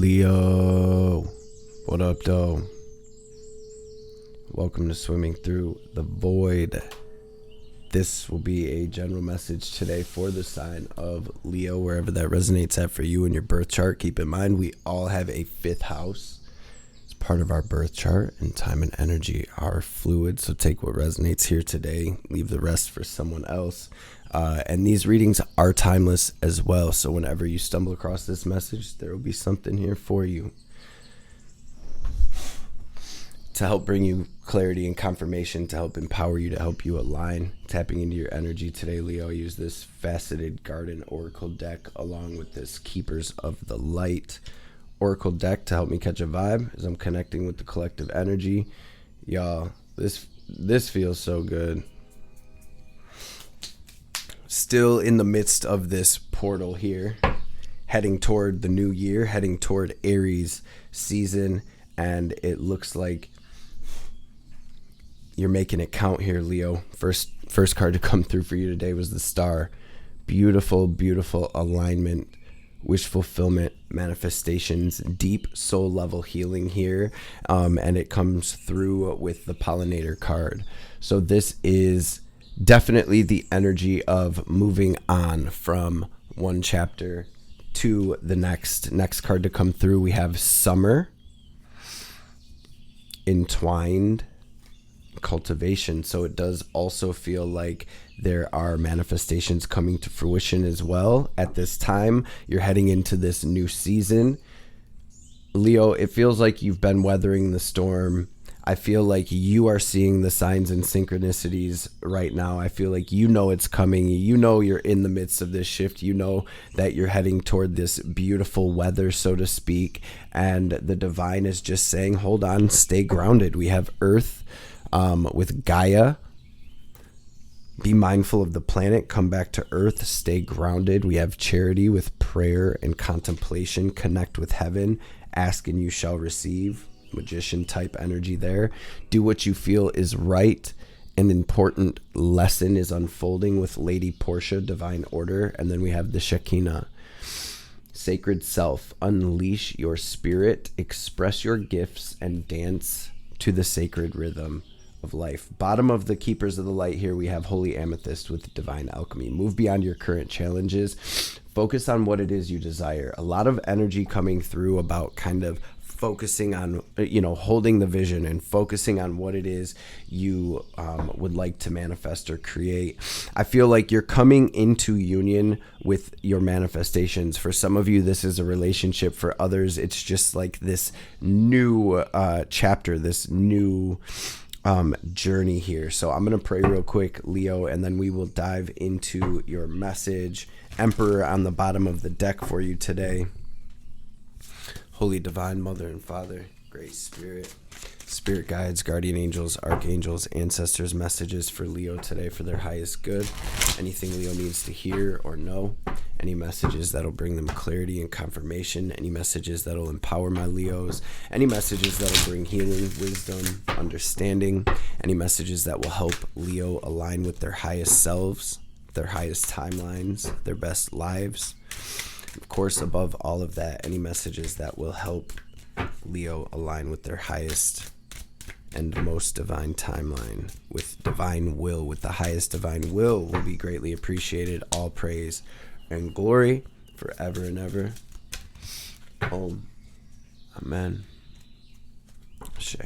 Leo, what up, though? Welcome to Swimming Through the Void. This will be a general message today for the sign of Leo, wherever that resonates at for you in your birth chart. Keep in mind, we all have a fifth house. It's part of our birth chart, and time and energy are fluid. So take what resonates here today, leave the rest for someone else. And these readings are timeless as well. So whenever you stumble across this message, there will be something here for you to help bring you clarity and confirmation, to help empower you, to help you align. Tapping into your energy today, Leo, I use this Faceted Garden Oracle deck along with this Keepers of the Light Oracle deck to help me catch a vibe as I'm connecting with the collective energy. Y'all, this feels so good. Still in the midst of this portal here, heading toward the new year, heading toward Aries season, and it looks like you're making it count here, Leo. First card to come through for you today was the Star. Beautiful, beautiful alignment, wish fulfillment, manifestations, deep soul level healing here, and it comes through with the Pollinator card. So this is definitely the energy of moving on from one chapter to the next. Next card to come through, we have Summer, Entwined, Cultivation. So it does also feel like there are manifestations coming to fruition as well. At this time, you're heading into this new season. Leo, it feels like you've been weathering the storm. I feel like you are seeing the signs and synchronicities right now. I feel like you know it's coming. You know you're in the midst of this shift. You know that you're heading toward this beautiful weather, so to speak. And the divine is just saying, hold on, stay grounded. We have Earth with Gaia. Be mindful of the planet. Come back to Earth. Stay grounded. We have Charity with prayer and contemplation. Connect with heaven. Ask and you shall receive. Magician type energy there. Do what you feel is right. An important lesson is unfolding with Lady Portia, Divine Order. And then we have the Shekinah, Sacred Self. Unleash your spirit, express your gifts, and dance to the sacred rhythm of life. Bottom of the Keepers of the Light here, we have Holy Amethyst with Divine Alchemy. Move beyond your current challenges. Focus on what it is you desire. A lot of energy coming through about kind of focusing on, holding the vision and focusing on what it is you would like to manifest or create. I feel like you're coming into union with your manifestations. For some of you, this is a relationship. For others, it's just like this new chapter, this new journey here. So I'm going to pray real quick, Leo, and then we will dive into your message. Emperor on the bottom of the deck for you today. Holy Divine Mother and Father, Great Spirit, Spirit Guides, Guardian Angels, Archangels, Ancestors, messages for Leo today for their highest good. Anything Leo needs to hear or know, any messages that'll bring them clarity and confirmation, any messages that'll empower my Leos, any messages that'll bring healing, wisdom, understanding, any messages that will help Leo align with their highest selves, their highest timelines, their best lives. Of course, above all of that, any messages that will help Leo align with their highest and most divine timeline, with divine will, with the highest divine will be greatly appreciated. All praise and glory forever and ever. Om. Amen. Ashe.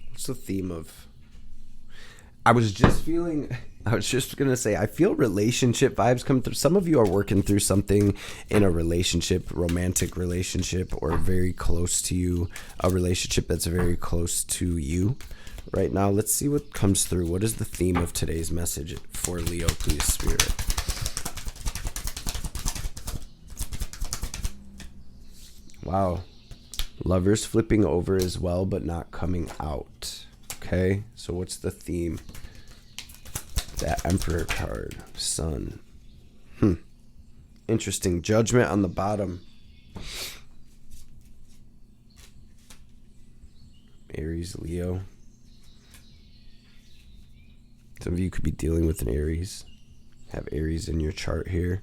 What's the theme of... I was just going to say, I feel relationship vibes come through. Some of you are working through something in a relationship, romantic relationship, or very close to you, a relationship that's very close to you right now. Let's see what comes through. What is the theme of today's message for Leo, please, Spirit? Wow. Lovers flipping over as well, but not coming out. Okay, so what's the theme? That Emperor card, Sun. Interesting. Judgment on the bottom. Aries, Leo. Some of you could be dealing with an Aries. Have Aries in your chart here.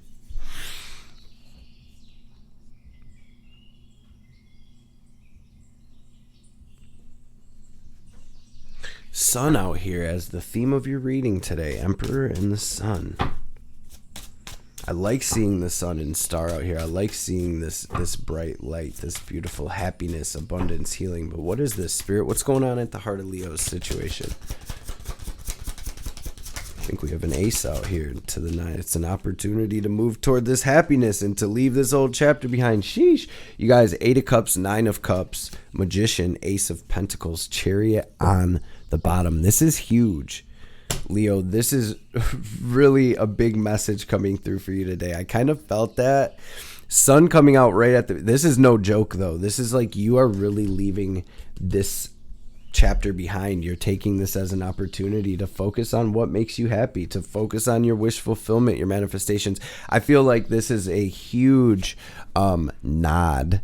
Sun out here as the theme of your reading today. Emperor and the Sun. I like seeing the sun and star out here. I like seeing this bright light, this beautiful happiness, abundance, healing. But what is this, Spirit? What's going on at the heart of Leo's situation? I think we have an ace out here to the 9. It's an opportunity to move toward this happiness and to leave this old chapter behind. Sheesh. You guys, 8 of Cups, 9 of Cups, Magician, Ace of Pentacles, Chariot on the bottom. This is huge. Leo, this is really a big message coming through for you today. I kind of felt that. Sun coming out right at this is no joke though. This is like you are really leaving this chapter behind. You're taking this as an opportunity to focus on what makes you happy, to focus on your wish fulfillment, your manifestations. I feel like this is a huge nod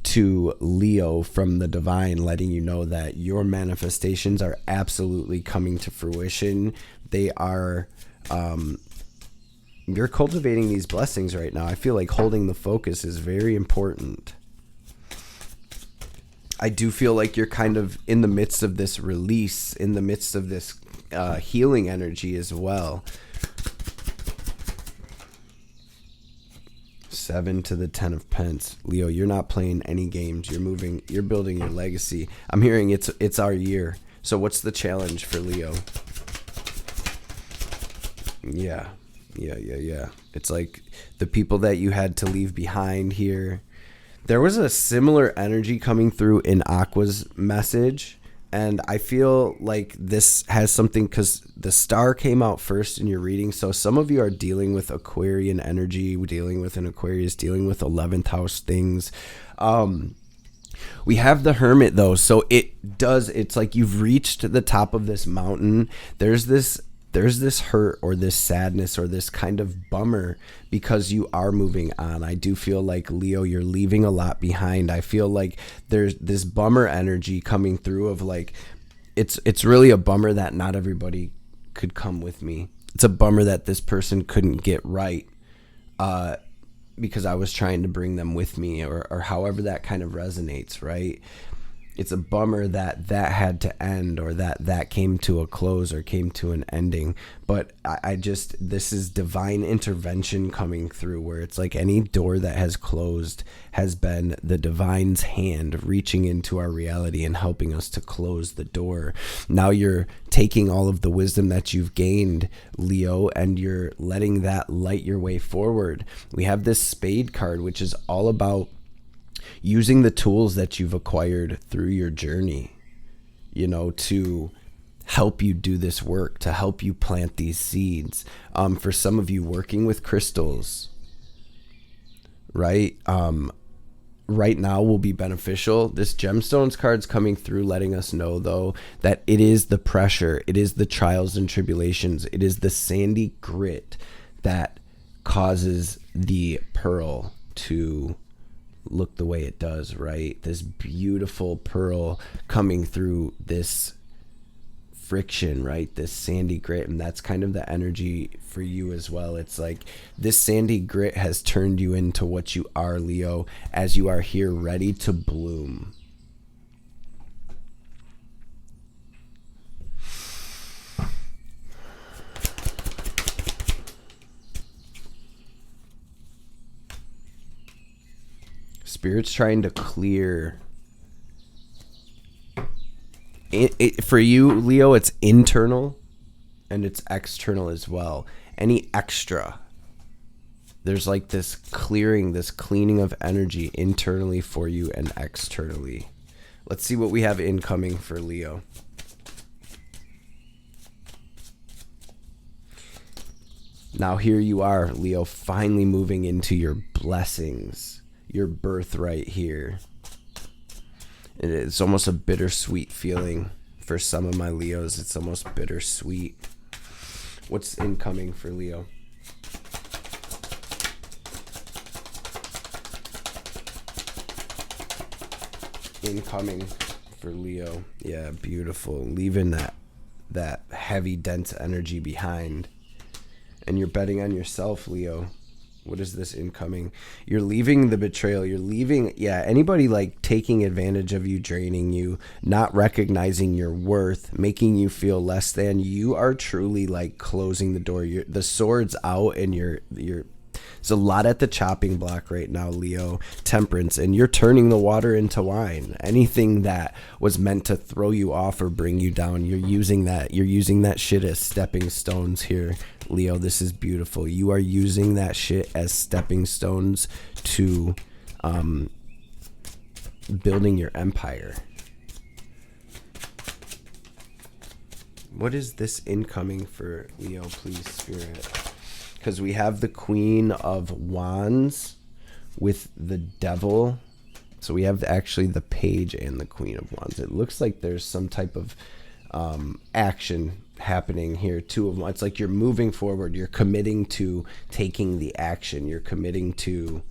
to Leo from the divine, letting you know that your manifestations are absolutely coming to fruition. They are, you're cultivating these blessings right now. I feel like holding the focus is very important. I do feel like you're kind of in the midst of this release, in the midst of this healing energy as well. 7 to the 10 of Pence. Leo, you're not playing any games. You're moving. You're building your legacy. I'm hearing it's our year. So what's the challenge for Leo? Yeah. It's like the people that you had to leave behind here. There was a similar energy coming through in Aqua's message. And I feel like this has something because the star came out first in your reading. So some of you are dealing with Aquarian energy, dealing with an Aquarius, dealing with 11th house things. We have the Hermit though. So it's like you've reached the top of this mountain. There's this hurt or this sadness or this kind of bummer because you are moving on. I do feel like, Leo, you're leaving a lot behind. I feel like there's this bummer energy coming through of like, it's really a bummer that not everybody could come with me. It's a bummer that this person couldn't get right because I was trying to bring them with me or however that kind of resonates, right? It's a bummer that had to end or that came to a close or came to an ending. But this is divine intervention coming through where it's like any door that has closed has been the divine's hand reaching into our reality and helping us to close the door. Now you're taking all of the wisdom that you've gained, Leo, and you're letting that light your way forward. We have this Spade card, which is all about using the tools that you've acquired through your journey, to help you do this work, to help you plant these seeds. For some of you, working with crystals, right? Right now will be beneficial. This gemstones card's coming through, letting us know though, that it is the pressure, it is the trials and tribulations, it is the sandy grit that causes the pearl to look the way it does, right? This beautiful pearl coming through this friction, right? This sandy grit. And that's kind of the energy for you as well. It's like this sandy grit has turned you into what you are, Leo, as you are here ready to bloom. Spirit's trying to clear it for you, Leo. It's internal and it's external as well. Any extra, there's like this clearing, this cleaning of energy internally for you and externally. Let's see what we have incoming for Leo. Now here you are, Leo, finally moving into your blessings, your birthright here. It's almost a bittersweet feeling for some of my Leos. It's almost bittersweet. What's incoming for Leo? Incoming for Leo. Yeah, beautiful. Leaving that heavy, dense energy behind. And you're betting on yourself, Leo. What is this incoming? You're leaving the betrayal. You're leaving, anybody like taking advantage of you, draining you, not recognizing your worth, making you feel less than. You are truly like closing the door. The sword's out, and you're there's a lot at the chopping block right now, Leo. Temperance, and you're turning the water into wine. Anything that was meant to throw you off or bring you down, you're using that. You're using that shit as stepping stones here, Leo. This is beautiful. You are using that shit as stepping stones to building your empire. What is this incoming for Leo, please, Spirit? Because we have the Queen of Wands with the Devil. So we have actually the Page and the Queen of Wands. It looks like there's some type of action happening here. Two of them. It's like you're moving forward. You're committing to taking the action. You're committing to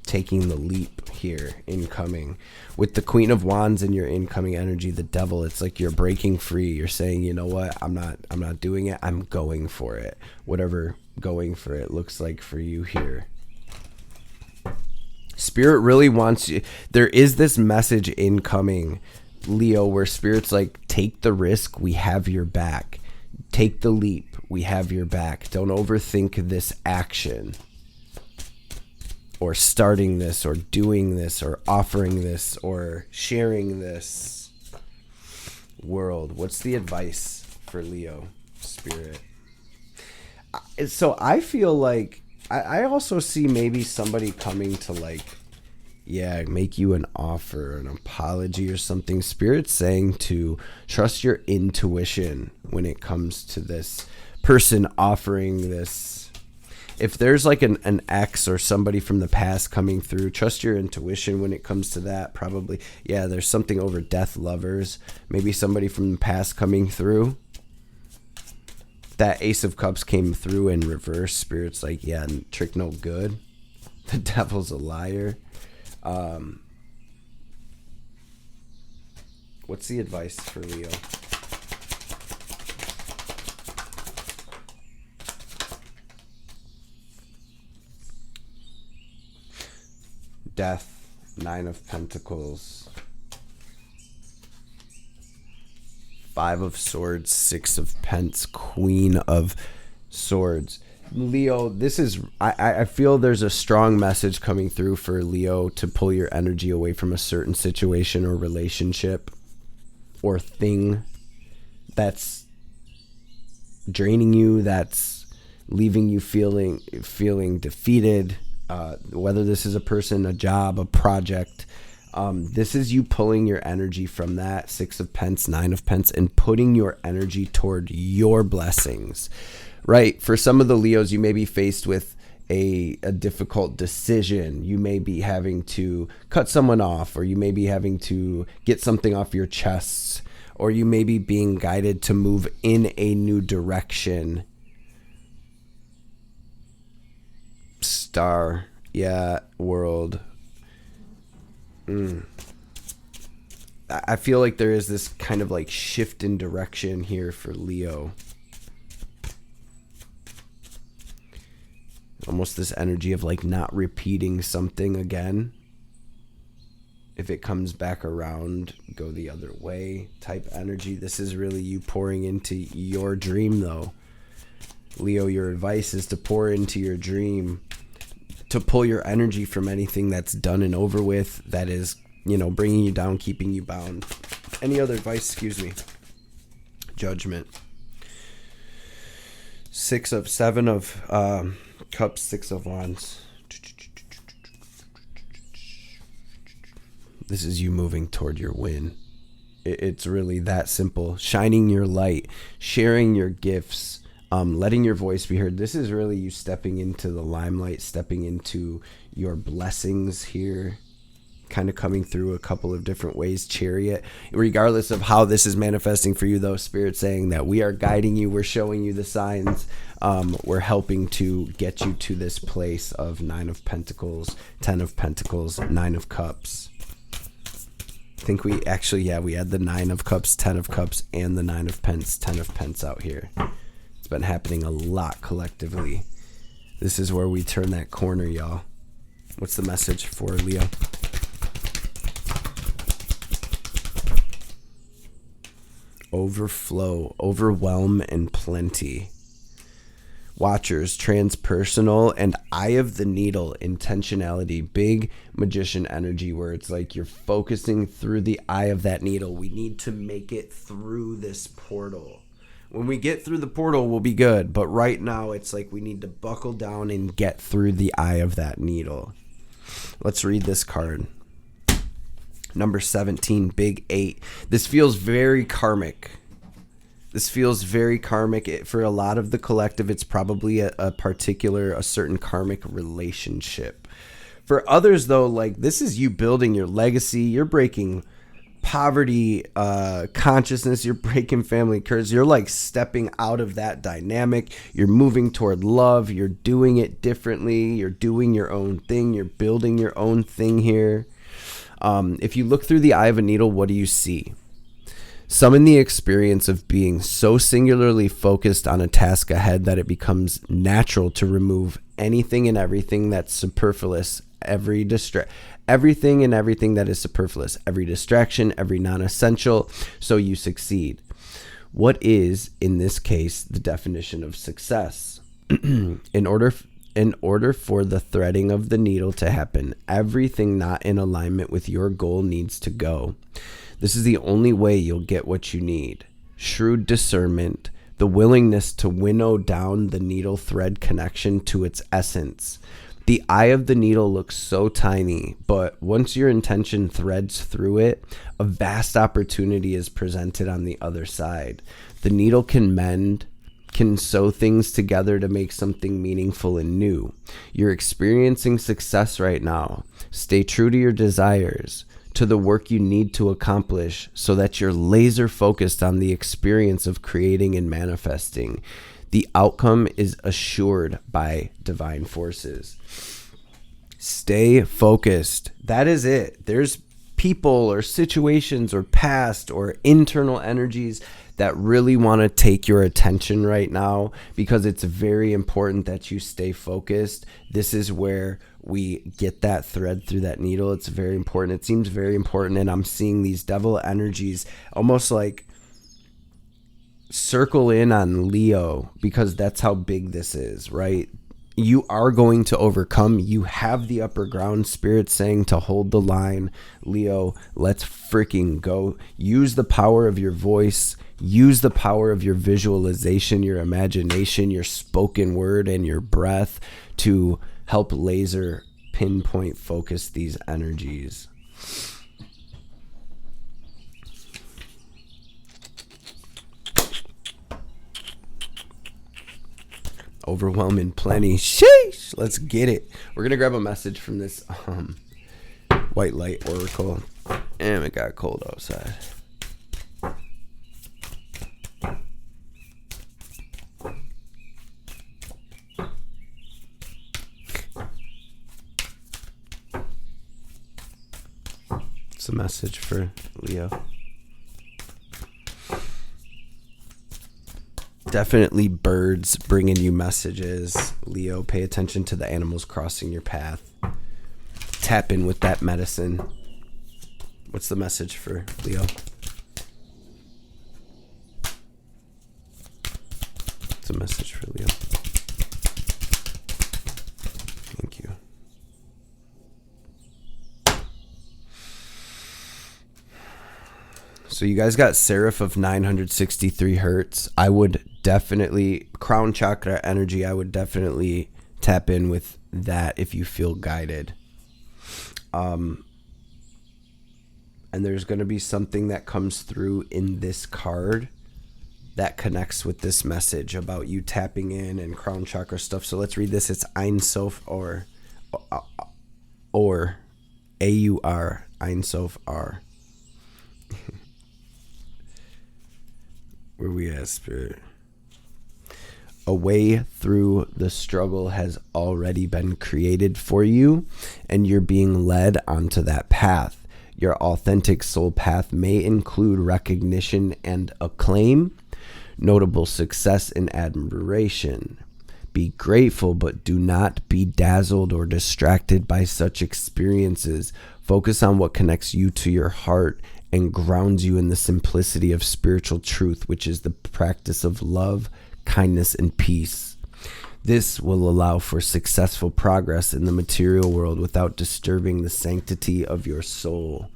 taking the leap here, incoming. With the Queen of Wands and your incoming energy, the Devil, it's like you're breaking free. You're saying, you know what, I'm not doing it. I'm going for it. Whatever going for it looks like for you here. Spirit really wants you. There is this message incoming, Leo, where Spirit's like, take the risk. We have your back. Take the leap. We have your back. Don't overthink this action, or starting this, or doing this, or offering this, or sharing this world. What's the advice for Leo, Spirit? So I feel like I also see maybe somebody coming to like, make you an offer, an apology or something. Spirit's saying to trust your intuition when it comes to this person offering this. If there's like an ex or somebody from the past coming through, trust your intuition when it comes to that. Probably, there's something over death lovers. Maybe somebody from the past coming through. That Ace of Cups came through in reverse. Spirit's like, trick no good. The Devil's a liar. What's the advice for Leo? Death, Nine of Pentacles, Five of Swords, Six of Pence, Queen of Swords. Leo, this is, I feel there's a strong message coming through for Leo to pull your energy away from a certain situation or relationship or thing that's draining you, that's leaving you feeling defeated. Whether this is a person, a job, a project, this is you pulling your energy from that Six of Pence, Nine of Pence, and putting your energy toward your blessings, right? For some of the Leos, you may be faced with a difficult decision. You may be having to cut someone off, or you may be having to get something off your chest, or you may be being guided to move in a new direction. Star, world. I feel like there is this kind of like shift in direction here for Leo. Almost this energy of like not repeating something again. If it comes back around, go the other way type energy. This is really you pouring into your dream though. Leo, your advice is to pour into your dream, to pull your energy from anything that's done and over with, that is, bringing you down, keeping you bound. Any other advice? Excuse me. Judgment. Seven of Cups, Six of Wands. This is you moving toward your win. It's really that simple. Shining your light, sharing your gifts, letting your voice be heard. This is really you stepping into the limelight, stepping into your blessings here, kind of coming through a couple of different ways. Chariot. Regardless of how this is manifesting for you, though, Spirit saying that we are guiding you, we're showing you the signs, we're helping to get you to this place of Nine of Pentacles, Ten of Pentacles, Nine of Cups. I think we actually, we had the Nine of Cups, Ten of Cups, and the Nine of Pence, Ten of Pence out here. It's been happening a lot collectively. This is where we turn that corner, y'all. What's the message for Leo? Overflow, overwhelm, and plenty. Watchers, transpersonal, and eye of the needle, intentionality, big magician energy where it's like you're focusing through the eye of that needle. We need to make it through this portal. When we get through the portal, we'll be good. But right now, it's like we need to buckle down and get through the eye of that needle. Let's read this card. Number 17, Big 8. This feels very karmic. This feels very karmic. For a lot of the collective, it's probably a certain karmic relationship. For others, though, like this is you building your legacy. You're breaking poverty consciousness. You're breaking family curses. You're like stepping out of that dynamic. You're moving toward love. You're doing it differently. You're doing your own thing. You're building your own thing here. If you look through the eye of a needle, what do you see? Summon the experience of being so singularly focused on a task ahead that it becomes natural to remove anything and everything that's superfluous, everything and everything that is superfluous, every distraction, every non-essential, so you succeed. What is, in this case, the definition of success? In order for the threading of the needle to happen, everything not in alignment with your goal needs to go. This is the only way you'll get what you need. Shrewd discernment, the willingness to winnow down the needle thread connection to its essence. The eye of the needle looks so tiny, but once your intention threads through it, a vast opportunity is presented on the other side. The needle can mend, can sew things together to make something meaningful and new. You're experiencing success right now. Stay true to your desires, to the work you need to accomplish, so that you're laser focused on the experience of creating and manifesting. The outcome is assured by divine forces. Stay focused. That is it. There's people or situations or past or internal energies that really want to take your attention right now, because it's very important that you stay focused. This is where we get that thread through that needle. It's very important. It seems very important. And I'm seeing these devil energies almost like circle in on Leo, because that's how big this is, right? You are going to overcome. You have the upper ground. Spirit saying to hold the line. Leo, let's freaking go. Use the power of your voice. Use the power of your visualization, your imagination, your spoken word, and your breath to help laser pinpoint focus these energies. Overwhelming plenty. Sheesh. Let's get it. We're going to grab a message from this white light oracle. And it got cold outside. It's a message for Leo. Definitely birds bringing you messages. Leo, pay attention to the animals crossing your path. Tap in with that medicine. What's the message for Leo? It's a message for Leo. Thank you. So you guys got Seraph of 963 hertz. I would definitely, crown chakra energy, I would definitely tap in with that if you feel guided. And there's going to be something that comes through in this card that connects with this message about you tapping in and crown chakra stuff. So let's read this. It's Ein Sof or A-U-R, Ein Sof R. Where we at, Spirit? A way through the struggle has already been created for you, and you're being led onto that path. Your authentic soul path may include recognition and acclaim. notable success and admiration. Be grateful, but do not be dazzled or distracted by such experiences. Focus on what connects you to your heart and grounds you in the simplicity of spiritual truth, which is the practice of love, kindness, and peace. This will allow for successful progress in the material world without disturbing the sanctity of your soul.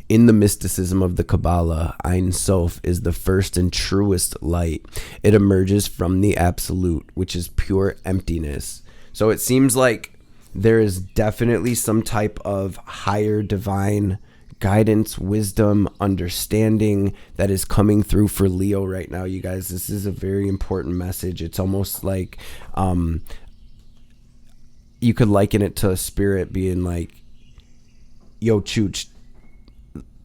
In the mysticism of the Kabbalah, Ein Sof is the first and truest light. It emerges from the absolute, which is pure emptiness. So it seems like there is definitely some type of higher divine guidance, wisdom, understanding that is coming through for Leo right now, you guys. This is a very important message. It's almost like you could liken it to a spirit being like, yo, Chooch,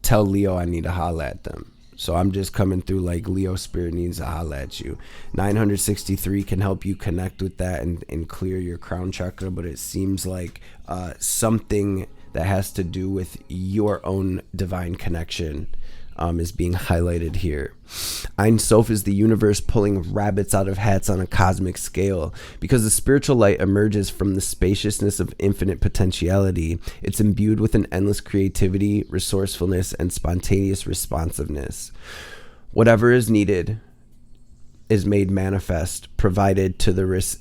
tell Leo I need to holla at them. So I'm just coming through like Leo spirit needs to holla at you. 963 can help you connect with that and clear your crown chakra, but it seems like something that has to do with your own divine connection is being highlighted here. Ein Sof is the universe pulling rabbits out of hats on a cosmic scale. Because the spiritual light emerges from the spaciousness of infinite potentiality, it's imbued with an endless creativity, resourcefulness, and spontaneous responsiveness. Whatever is needed is made manifest, provided to the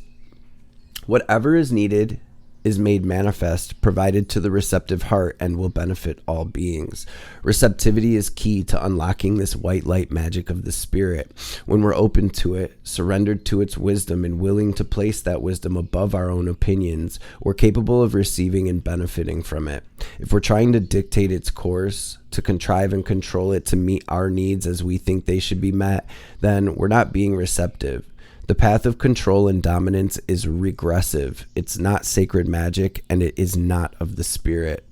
whatever is needed is made manifest, provided to the receptive heart, and will benefit all beings. Receptivity is key to unlocking this white light magic of the spirit. When we're open to it, surrendered to its wisdom, and willing to place that wisdom above our own opinions, we're capable of receiving and benefiting from it. If we're trying to dictate its course, to contrive and control it to meet our needs as we think they should be met, then we're not being receptive. The path of control and dominance is regressive. It's not sacred magic, and it is not of the spirit.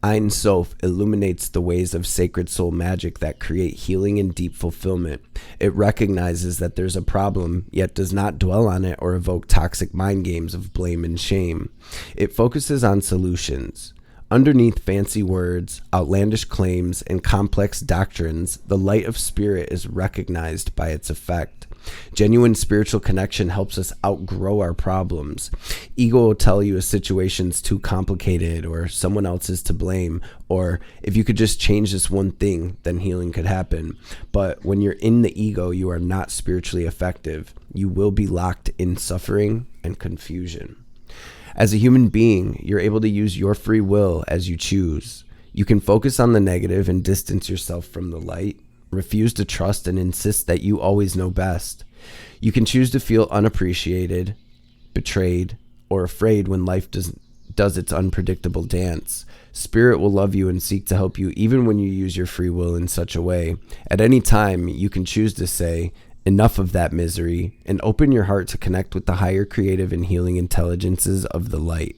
Ein Sof illuminates the ways of sacred soul magic that create healing and deep fulfillment. It recognizes that there's a problem, yet does not dwell on it or evoke toxic mind games of blame and shame. It focuses on solutions. Underneath fancy words, outlandish claims, and complex doctrines, the light of spirit is recognized by its effect. Genuine spiritual connection helps us outgrow our problems. Ego will tell you a situation's too complicated, or someone else is to blame, or if you could just change this one thing, then healing could happen. But when you're in the ego, you are not spiritually effective. You will be locked in suffering and confusion. As a human being, you're able to use your free will as you choose. You can focus on the negative and distance yourself from the light. Refuse to trust and insist that you always know best. You can choose to feel unappreciated, betrayed, or afraid when life does its unpredictable dance. Spirit will love you and seek to help you even when you use your free will in such a way. At any time, you can choose to say, enough of that misery, and open your heart to connect with the higher creative and healing intelligences of the light.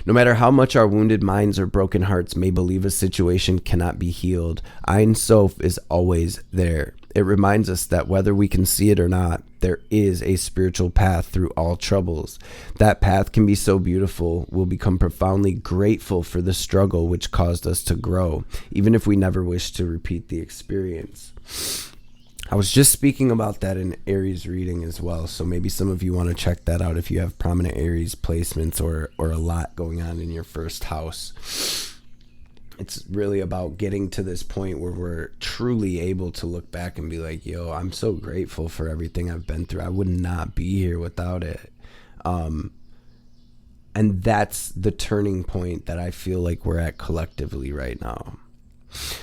No matter how much our wounded minds or broken hearts may believe a situation cannot be healed, Ein Sof is always there. It reminds us that whether we can see it or not, there is a spiritual path through all troubles. That path can be so beautiful, we'll become profoundly grateful for the struggle which caused us to grow, even if we never wish to repeat the experience. I was just speaking about that in Aries reading as well, so maybe some of you want to check that out if you have prominent Aries placements or a lot going on in your first house. It's really about getting to this point where we're truly able to look back and be like, yo, I'm so grateful for everything I've been through. I would not be here without it. And that's the turning point that I feel like we're at collectively right now.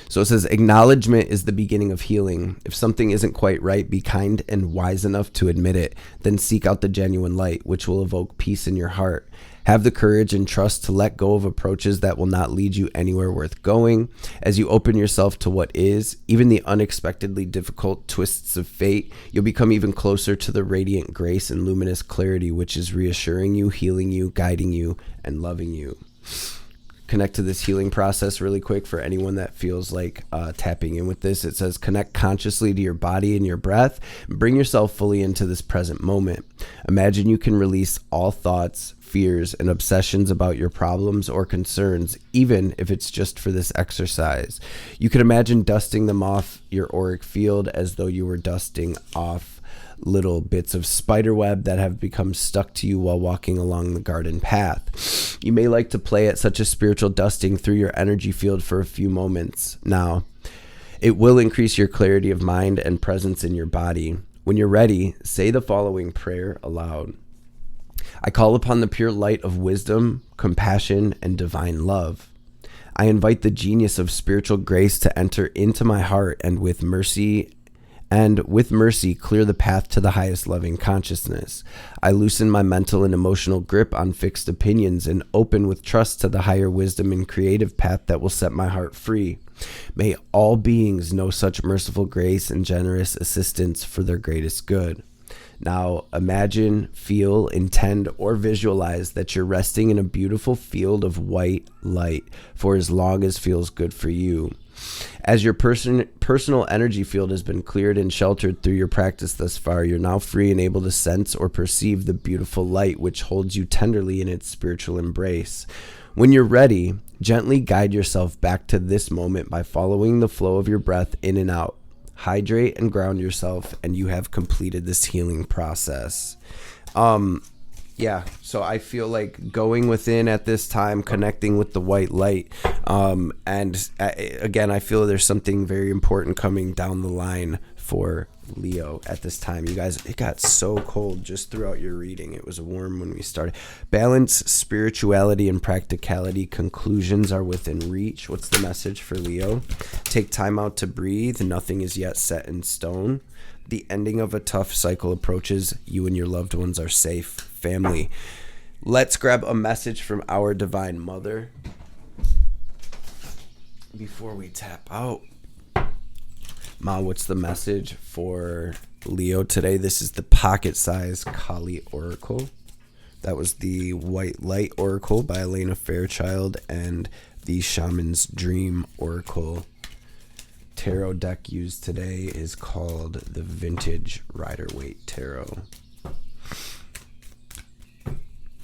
So it says, acknowledgement is the beginning of healing. If something isn't quite right, be kind and wise enough to admit it. Then seek out the genuine light, which will evoke peace in your heart. Have the courage and trust to let go of approaches that will not lead you anywhere worth going. As you open yourself to what is, even the unexpectedly difficult twists of fate, you'll become even closer to the radiant grace and luminous clarity, which is reassuring you, healing you, guiding you, and loving you. connect to this healing process really quick for anyone that feels like tapping in with this. It says connect consciously to your body and your breath. Bring yourself fully into this present moment. Imagine you can release all thoughts, fears, and obsessions about your problems or concerns, even if it's just for this exercise. You can imagine dusting them off your auric field as though you were dusting off little bits of spider web that have become stuck to you while walking along the garden path. You may like to play at such a spiritual dusting through your energy field for a few moments. Now, it will increase your clarity of mind and presence in your body. When you're ready, say the following prayer aloud. I call upon the pure light of wisdom, compassion, and divine love. I invite the genius of spiritual grace to enter into my heart and with mercy clear the path to the highest loving consciousness. I loosen my mental and emotional grip on fixed opinions and open with trust to the higher wisdom and creative path that will set my heart free. May all beings know such merciful grace and generous assistance for their greatest good. Now imagine, feel, intend, or visualize that you're resting in a beautiful field of white light for as long as feels good for you. As your personal energy field has been cleared and sheltered through your practice thus far, you're now free and able to sense or perceive the beautiful light which holds you tenderly in its spiritual embrace. When you're ready, gently guide yourself back to this moment by following the flow of your breath in and out. Hydrate and ground yourself, and you have completed this healing process. So I feel like going within at this time, connecting with the white light. Again, I feel there's something very important coming down the line for Leo at this time. You guys, it got so cold just throughout your reading. It was warm when we started. Balance, spirituality, and practicality. Conclusions are within reach. What's the message for Leo? Take time out to breathe. Nothing is yet set in stone. The ending of a tough cycle approaches. You and your loved ones are safe. Family. Let's grab a message from our Divine Mother before we tap out. Ma, what's the message for Leo today? This is the pocket-sized Kali Oracle. That was the White Light Oracle by Elena Fairchild and the Shaman's Dream Oracle. Tarot deck used today is called the Vintage Rider-Waite Tarot.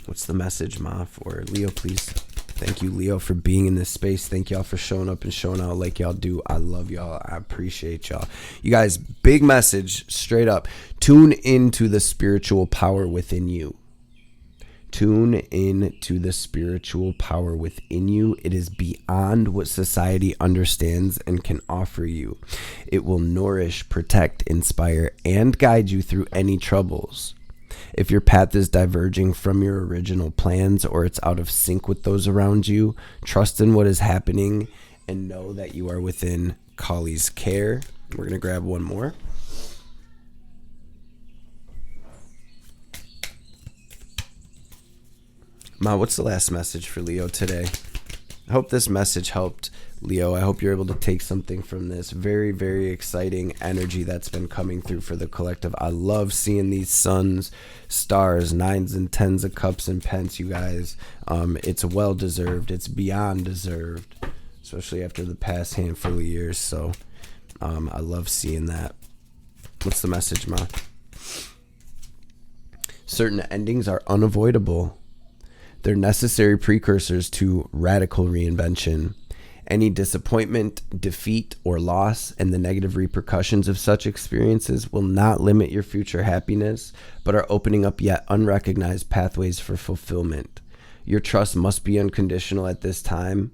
What's the message, Ma, for Leo, please? Thank you, Leo, for being in this space. Thank y'all for showing up and showing out like y'all do. I love y'all. I appreciate y'all. You guys, big message, straight up. Tune into the spiritual power within you. Tune in to the spiritual power within you. It is beyond what society understands and can offer you. It will nourish, protect, inspire, and guide you through any troubles. If your path is diverging from your original plans or it's out of sync with those around you, trust in what is happening and know that you are within Kali's care. We're going to grab one more. Ma, what's the last message for Leo today? I hope this message helped, Leo. I hope you're able to take something from this very, very exciting energy that's been coming through for the collective. I love seeing these suns, stars, nines and tens of cups and pence, you guys. It's well deserved. It's beyond deserved, especially after the past handful of years. So I love seeing that. What's the message, Ma? Certain endings are unavoidable. They're necessary precursors to radical reinvention. Any disappointment, defeat, or loss and the negative repercussions of such experiences will not limit your future happiness, but are opening up yet unrecognized pathways for fulfillment. Your trust must be unconditional at this time,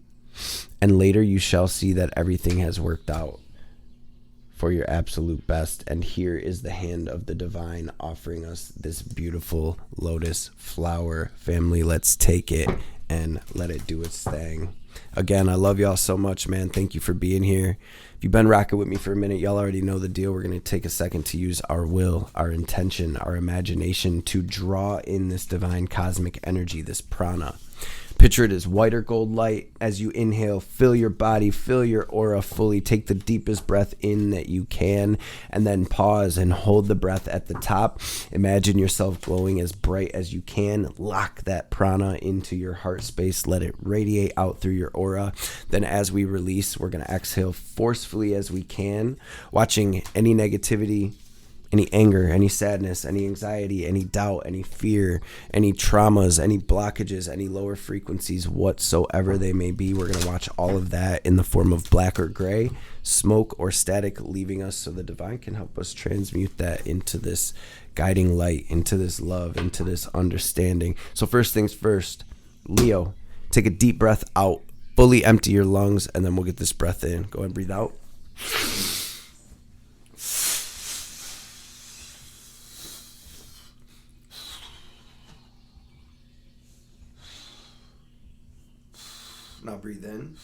and later you shall see that everything has worked out for your absolute best. And here is the hand of the divine offering us this beautiful lotus flower. Family, let's take it and let it do its thing. Again, I love y'all so much, man. Thank you for being here. If you've been rocking with me for a minute, y'all already know the deal. We're going to take a second to use our will, our intention, our imagination to draw in this divine cosmic energy, this prana. Picture it as white or gold light. As you inhale, fill your body, fill your aura fully. Take the deepest breath in that you can, and then pause and hold the breath at the top. Imagine yourself glowing as bright as you can. Lock that prana into your heart space. Let it radiate out through your aura. Then as we release, we're going to exhale forcefully as we can, watching any negativity, any anger, any sadness, any anxiety, any doubt, any fear, any traumas, any blockages, any lower frequencies whatsoever they may be. We're going to watch all of that in the form of black or gray, smoke or static, leaving us so the divine can help us transmute that into this guiding light, into this love, into this understanding. So first things first, Leo, take a deep breath out, fully empty your lungs, and then we'll get this breath in. Go ahead and breathe out. Now breathe in.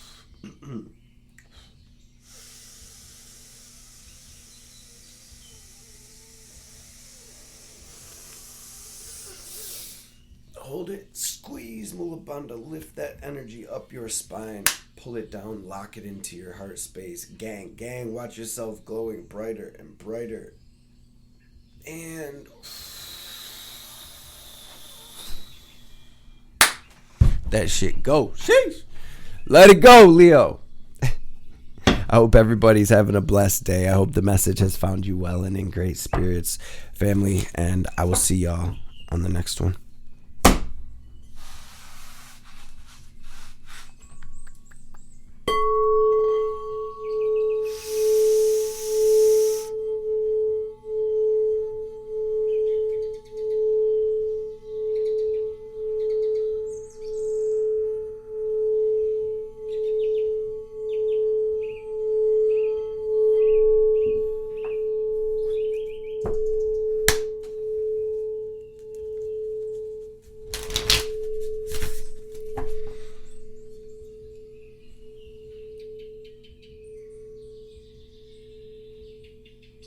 Hold it, squeeze, Mula Bandha, lift that energy up your spine, pull it down, lock it into your heart space. Gang, watch yourself glowing brighter and brighter. And that shit go. Sheesh. Let it go, Leo. I hope everybody's having a blessed day. I hope the message has found you well and in great spirits, family, and I will see y'all on the next one.